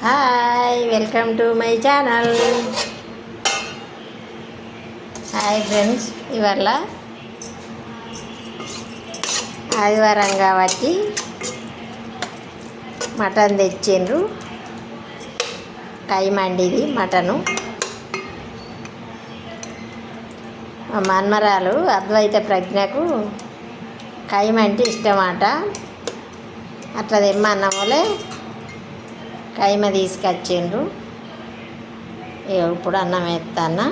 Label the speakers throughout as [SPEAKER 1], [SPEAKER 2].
[SPEAKER 1] Hi, welcome to my channel. Hi friends, ఇవాళ ఆదివారం కాబట్టి మటన్ తెచ్చిండ్రు. కైమండిది మటను. మా మన్మరాలు అద్వైత ప్రజ్ఞకు కైమంటే ఇష్టమాట. అట్లా తెమ్మన్నమూలే కైమ తీసుకొచ్చిండ్రు. ఇప్పుడు అన్నం వేస్తాను.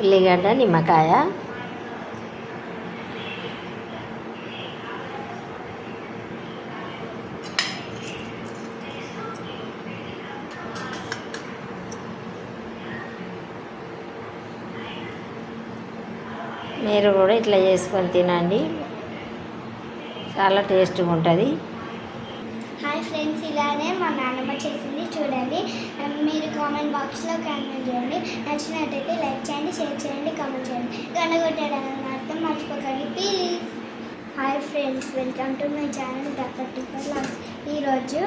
[SPEAKER 1] ఉల్లిగడ్డ, నిమ్మకాయ, మీరు కూడా ఇట్లా చేసుకొని తినండి, చాలా టేస్ట్గా ఉంటుంది.
[SPEAKER 2] హాయ్ ఫ్రెండ్స్, ఇలానే మా నాన్నమ్మ చేసింది చూడండి. మీరు కామెంట్ బాక్స్లో కామెంట్ చేయండి. నచ్చినట్టయితే లైక్ చేయండి, షేర్ చేయండి, కామెంట్ చేయండి. గంట కొట్టడానికి అర్థం మర్చిపోకండి please. Hi friends, welcome to my channel doctor. ఈరోజు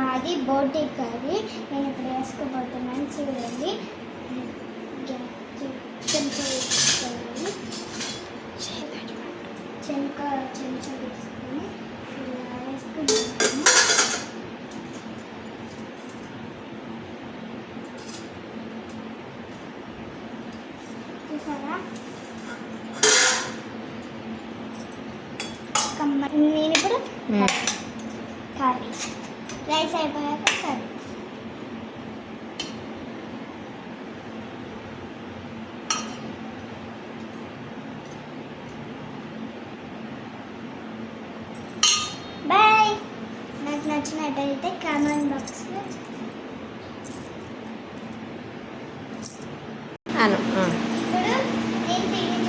[SPEAKER 2] మాది బోటి కర్రీ. నేను ఇప్పుడు వేసుకోబోతున్నాను చూడండి. చెంచా వేసుకోవాలి. చెంచా వేసుకొని ఇలా వేసుకుంటాము. చూసారా, నేను ఇప్పుడు కర్రీ రైస్ అయిపోయాక కర్రీ. బాయ్. నాకు నచ్చినట్టయితే కామెంట్ బాక్స్లో
[SPEAKER 1] అను
[SPEAKER 2] ఇప్పుడు నేను తిని